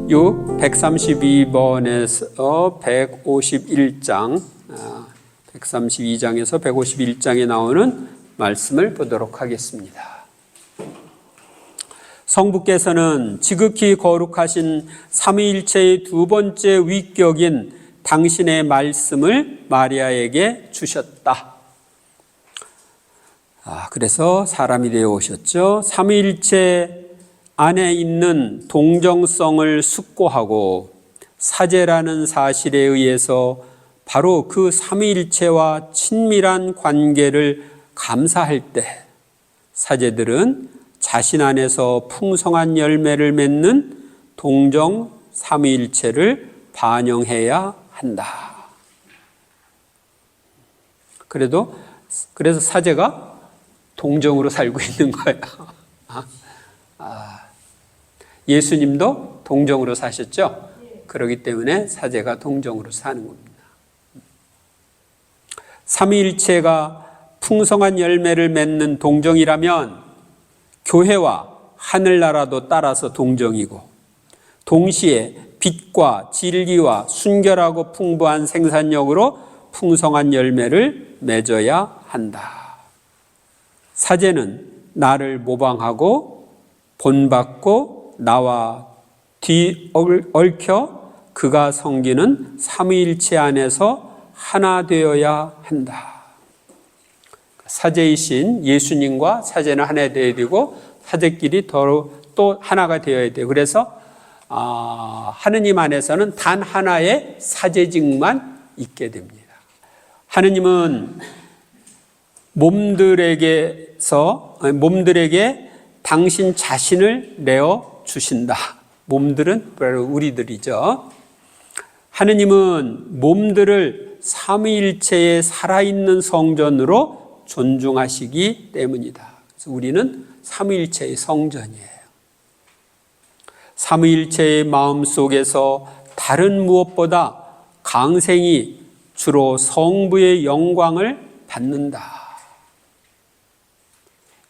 132번에서 151장, 132장에서 151장에 나오는 말씀을 보도록 하겠습니다. 성부께서는 지극히 거룩하신 삼위일체의 두 번째 위격인 당신의 말씀을 마리아에게 주셨다. 그래서 사람이 되어 오셨죠. 삼위일체 안에 있는 동정성을 숙고하고 사제라는 사실에 의해서 바로 그 삼위일체와 친밀한 관계를 감사할 때 사제들은 자신 안에서 풍성한 열매를 맺는 동정 삼위일체를 반영해야 한다. 그래서 사제가 동정으로 살고 있는 거예요. 예수님도 동정으로 사셨죠? 그렇기 때문에 사제가 동정으로 사는 겁니다. 삼위일체가 풍성한 열매를 맺는 동정이라면 교회와 하늘나라도 따라서 동정이고 동시에 빛과 진리와 순결하고 풍부한 생산력으로 풍성한 열매를 맺어야 한다. 사제는 나를 모방하고 본받고 나와 뒤얽혀 그가 섬기는 삼위일체 안에서 하나 되어야 한다. 사제이신 예수님과 사제는 하나 되어야 되고 사제끼리 또 하나가 되어야 돼요. 그래서 하느님 안에서는 단 하나의 사제직만 있게 됩니다. 하느님은 몸들에게 당신 자신을 내어 주신다. 몸들은 바로 우리들이죠. 하느님은 몸들을 삼위일체의 살아있는 성전으로 존중하시기 때문이다. 그래서 우리는 삼위일체의 성전이에요. 삼위일체의 마음속에서 다른 무엇보다 강생이 주로 성부의 영광을 받는다.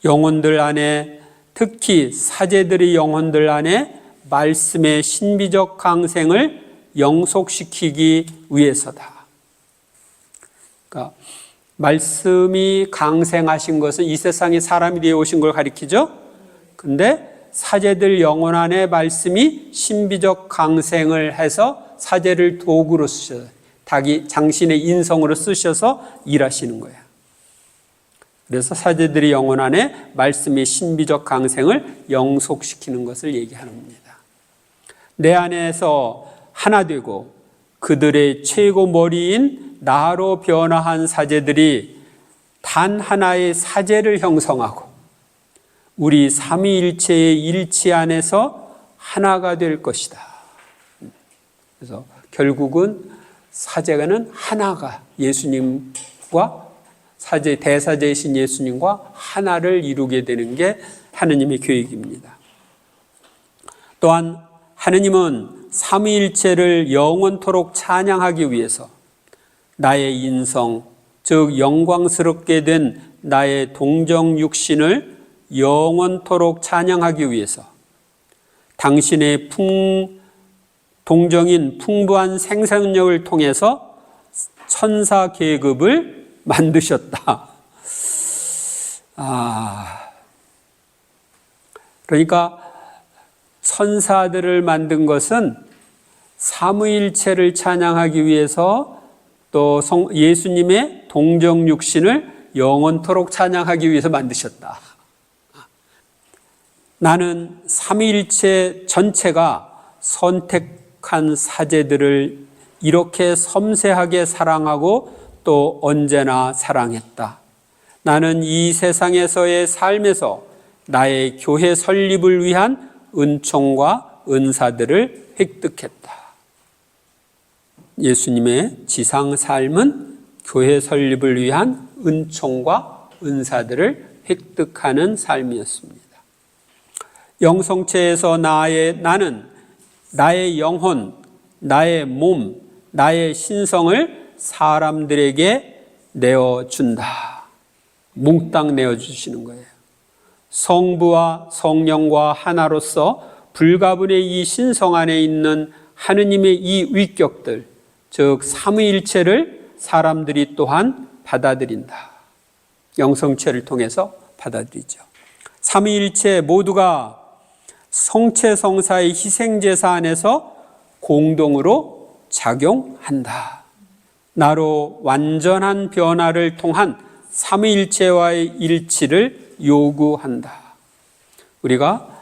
영혼들 안에, 특히 사제들의 영혼들 안에 말씀의 신비적 강생을 영속시키기 위해서다. 그러니까 말씀이 강생하신 것은 이 세상에 사람이 되어 오신 걸 가리키죠. 근데 사제들 영혼 안에 말씀이 신비적 강생을 해서 사제를 도구로 쓰셔서 당신의 인성으로 쓰셔서 일하시는 거예요. 그래서 사제들의 영혼 안에 말씀의 신비적 강생을 영속시키는 것을 얘기하는 겁니다. 내 안에서 하나 되고 그들의 최고 머리인 나로 변화한 사제들이 단 하나의 사제를 형성하고 우리 삼위일체의 일치 안에서 하나가 될 것이다. 그래서 결국은 사제가는 하나가 예수님과 대사제이신 예수님과 하나를 이루게 되는 게 하느님의 계획입니다. 또한 하느님은 삼위일체를 영원토록 찬양하기 위해서 나의 인성, 즉 영광스럽게 된 나의 동정 육신을 영원토록 찬양하기 위해서 당신의 동정인 풍부한 생산력을 통해서 천사 계급을 만드셨다. 그러니까 천사들을 만든 것은 삼위일체를 찬양하기 위해서 또 예수님의 동정 육신을 영원토록 찬양하기 위해서 만드셨다. 나는 삼위일체 전체가 선택한 사제들을 이렇게 섬세하게 사랑하고 또 언제나 사랑했다. 나는 이 세상에서의 삶에서 나의 교회 설립을 위한 은총과 은사들을 획득했다. 예수님의 지상 삶은 교회 설립을 위한 은총과 은사들을 획득하는 삶이었습니다. 영성체에서 나는 나의 영혼, 나의 몸, 나의 신성을 사람들에게 내어준다. 몽땅 내어주시는 거예요. 성부와 성령과 하나로서 불가분의 이 신성 안에 있는 하느님의 이 위격들, 즉 삼위일체를 사람들이 또한 받아들인다. 영성체를 통해서 받아들이죠. 삼위일체 모두가 성체성사의 희생제사 안에서 공동으로 작용한다. 나로 완전한 변화를 통한 삼위일체와의 일치를 요구한다. 우리가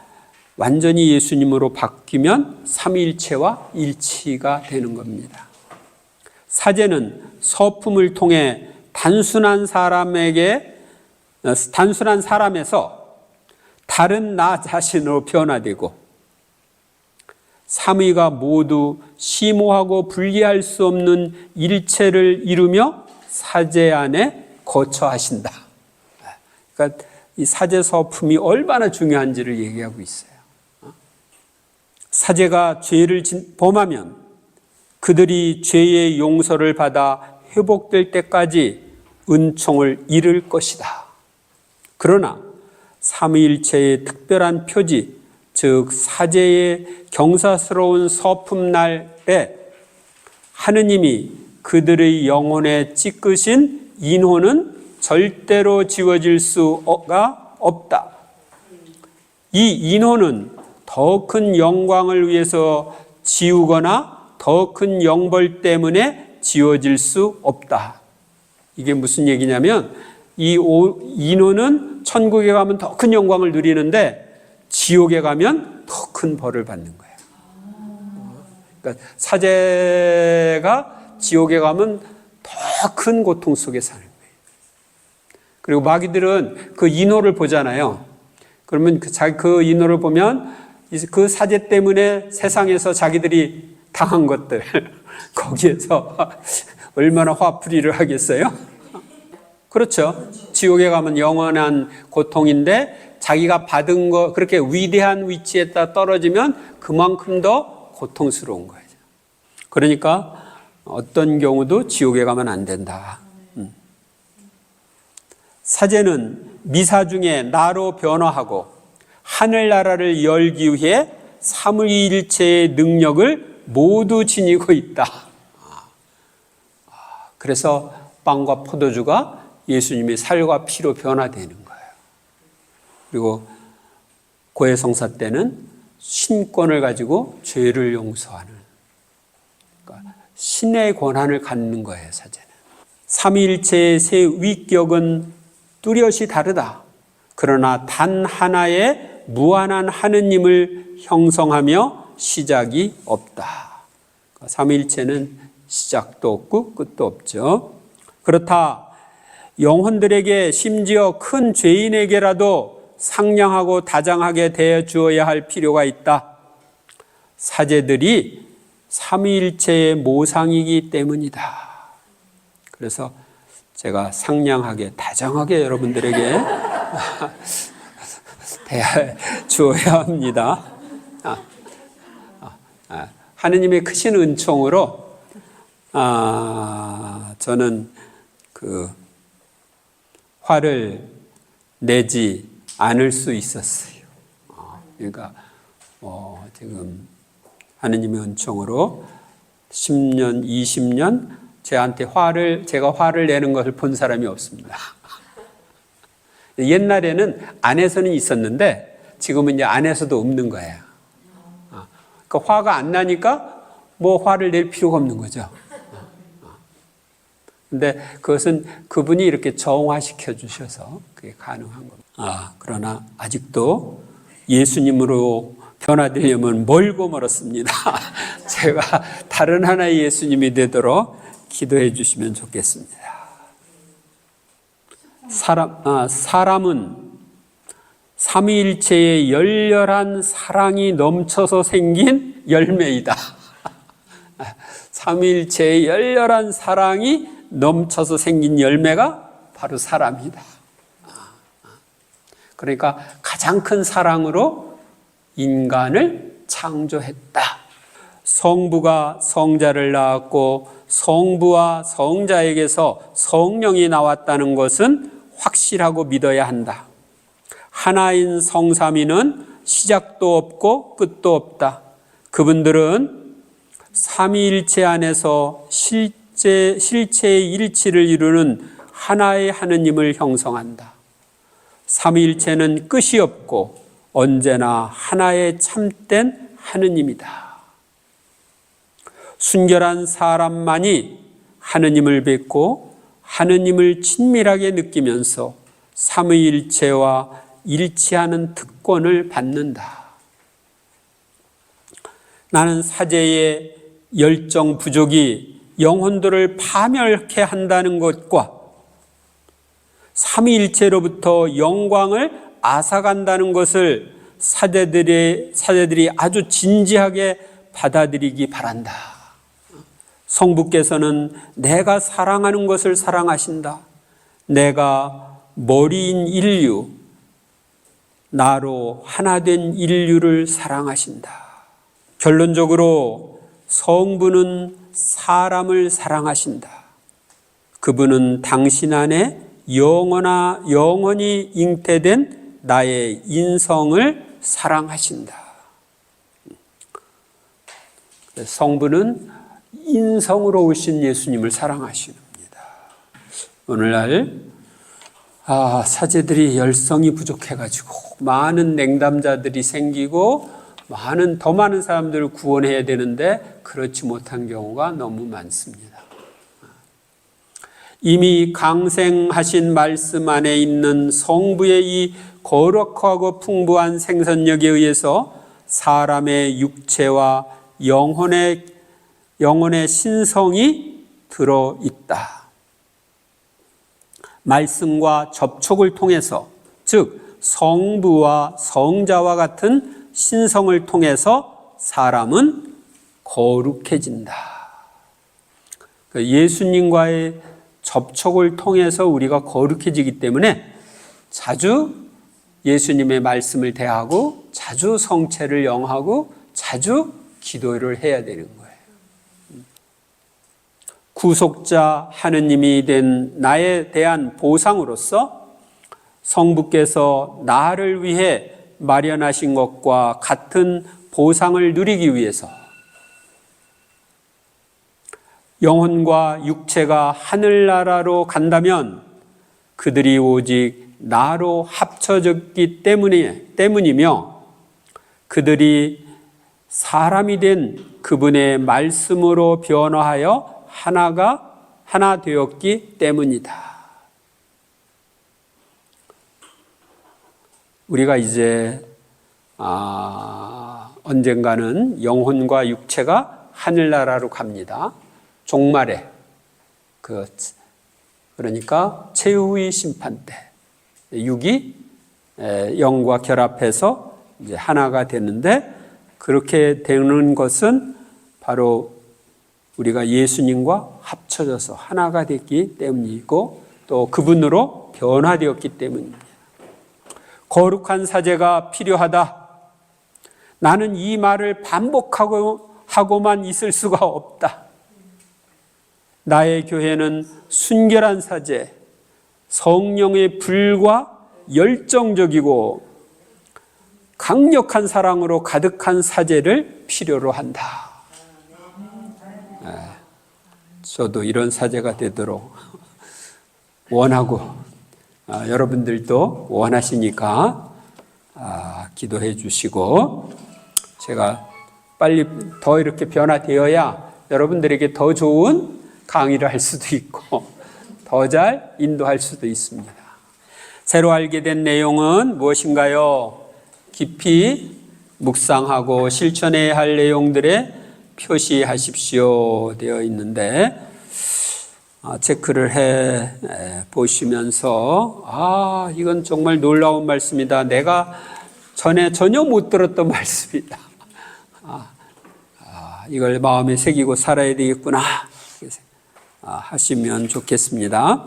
완전히 예수님으로 바뀌면 삼위일체와 일치가 되는 겁니다. 사제는 서품을 통해 단순한 사람에서 다른 나 자신으로 변화되고 삼위가 모두 심오하고 분리할 수 없는 일체를 이루며 사제 안에 거처하신다. 그러니까 이 사제 서품이 얼마나 중요한지를 얘기하고 있어요. 사제가 죄를 범하면 그들이 죄의 용서를 받아 회복될 때까지 은총을 잃을 것이다. 그러나 삼위일체의 특별한 표지, 즉 사제의 경사스러운 서품날에 하느님이 그들의 영혼에 찢으신 인혼은 절대로 지워질 수가 없다. 이 인혼은 더 큰 영광을 위해서 지우거나 더 큰 영벌 때문에 지워질 수 없다. 이게 무슨 얘기냐면 이 인혼은 천국에 가면 더 큰 영광을 누리는데 지옥에 가면 더 큰 벌을 받는 거예요. 그러니까 사제가 지옥에 가면 더 큰 고통 속에 사는 거예요. 그리고 마귀들은 그 인호를 보잖아요. 그러면 그 인호를 보면 그 사제 때문에 세상에서 자기들이 당한 것들 거기에서 얼마나 화풀이를 하겠어요? 그렇죠. 지옥에 가면 영원한 고통인데 자기가 받은 거 그렇게 위대한 위치에다 떨어지면 그만큼 더 고통스러운 거예요. 그러니까 어떤 경우도 지옥에 가면 안 된다. 사제는 미사 중에 나로 변화하고 하늘나라를 열기 위해 삼위일체의 능력을 모두 지니고 있다. 그래서 빵과 포도주가 예수님의 살과 피로 변화되는 거예요. 그리고 고해성사 때는 신권을 가지고 죄를 용서하는, 그러니까 신의 권한을 갖는 거예요, 사제는. 삼위일체의 세 위격은 뚜렷이 다르다. 그러나 단 하나의 무한한 하느님을 형성하며 시작이 없다. 삼위일체는 시작도 없고 끝도 없죠. 그렇다. 영혼들에게 심지어 큰 죄인에게라도 상냥하고 다정하게 대해 주어야 할 필요가 있다. 사제들이 삼위일체의 모상이기 때문이다. 그래서 제가 상냥하게 다정하게 여러분들에게 대해 주어야 합니다. 하느님의 크신 은총으로 저는 그 화를 내지 않을 수 있었어요. 그러니까 지금 하느님의 은총으로 10년, 20년 제가 화를 내는 것을 본 사람이 없습니다. 옛날에는 안에서는 있었는데 지금은 이제 안에서도 없는 거예요. 그러니까 화가 안 나니까 뭐 화를 낼 필요가 없는 거죠. 근데 그것은 그분이 이렇게 정화시켜 주셔서 그게 가능한 겁니다. 그러나 아직도 예수님으로 변화되려면 멀고 멀었습니다. 제가 다른 하나의 예수님이 되도록 기도해 주시면 좋겠습니다. 사람은 삼위일체의 열렬한 사랑이 넘쳐서 생긴 열매이다. 삼위일체의 열렬한 사랑이 넘쳐서 생긴 열매가 바로 사람이다. 그러니까 가장 큰 사랑으로 인간을 창조했다. 성부가 성자를 낳았고 성부와 성자에게서 성령이 나왔다는 것은 확실하고 믿어야 한다. 하나인 성삼위는 시작도 없고 끝도 없다. 그분들은 삼위일체 안에서 실체의 일치를 이루는 하나의 하느님을 형성한다. 삼위일체는 끝이 없고 언제나 하나의 참된 하느님이다. 순결한 사람만이 하느님을 뵙고 하느님을 친밀하게 느끼면서 삼위일체와 일치하는 특권을 받는다. 나는 사제의 열정 부족이 영혼들을 파멸케 한다는 것과 삼위일체로부터 영광을 앗아간다는 것을 사제들이 아주 진지하게 받아들이기 바란다. 성부께서는 내가 사랑하는 것을 사랑하신다. 내가 머리인 인류, 나로 하나 된 인류를 사랑하신다. 결론적으로 성부는 사람을 사랑하신다. 그분은 당신 안에 영원히 잉태된 나의 인성을 사랑하신다. 성부는 인성으로 오신 예수님을 사랑하십니다. 오늘날 사제들이 열성이 부족해가지고 많은 냉담자들이 생기고 더 많은 사람들을 구원해야 되는데 그렇지 못한 경우가 너무 많습니다. 이미 강생하신 말씀 안에 있는 성부의 이 거룩하고 풍부한 생선력에 의해서 사람의 육체와 영혼의 신성이 들어있다. 말씀과 접촉을 통해서, 즉 성부와 성자와 같은 신성을 통해서 사람은 거룩해진다. 예수님과의 접촉을 통해서 우리가 거룩해지기 때문에 자주 예수님의 말씀을 대하고 자주 성체를 영하고 자주 기도를 해야 되는 거예요. 구속자 하느님이 된 나에 대한 보상으로서 성부께서 나를 위해 마련하신 것과 같은 보상을 누리기 위해서 영혼과 육체가 하늘나라로 간다면 그들이 오직 나로 합쳐졌기 때문이며 그들이 사람이 된 그분의 말씀으로 변화하여 하나 되었기 때문이다. 우리가 이제 언젠가는 영혼과 육체가 하늘나라로 갑니다. 종말에 그러니까 최후의 심판 때 육이 영과 결합해서 이제 하나가 되는데 그렇게 되는 것은 바로 우리가 예수님과 합쳐져서 하나가 됐기 때문이고 또 그분으로 변화되었기 때문입니다. 거룩한 사제가 필요하다. 나는 이 말을 반복하고만 있을 수가 없다. 나의 교회는 순결한 사제, 성령의 불과 열정적이고 강력한 사랑으로 가득한 사제를 필요로 한다. 저도 이런 사제가 되도록 원하고 여러분들도 원하시니까 기도해 주시고 제가 빨리 더 이렇게 변화되어야 여러분들에게 더 좋은 강의를 할 수도 있고 더 잘 인도할 수도 있습니다. 새로 알게 된 내용은 무엇인가요? 깊이 묵상하고 실천해야 할 내용들에 표시하십시오 되어 있는데 체크를 해 보시면서 이건 정말 놀라운 말씀이다. 내가 전혀 못 들었던 말씀이다. 이걸 마음에 새기고 살아야 되겠구나 하시면 좋겠습니다.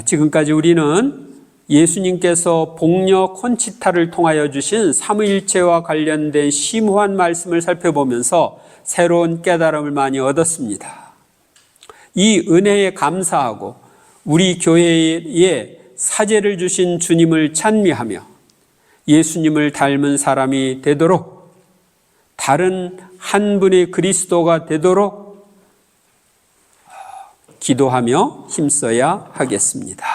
지금까지 우리는 예수님께서 복녀 콘치타를 통하여 주신 삼위일체와 관련된 심오한 말씀을 살펴보면서 새로운 깨달음을 많이 얻었습니다. 이 은혜에 감사하고 우리 교회에 사제를 주신 주님을 찬미하며 예수님을 닮은 사람이 되도록, 다른 한 분의 그리스도가 되도록 기도하며 힘써야 하겠습니다.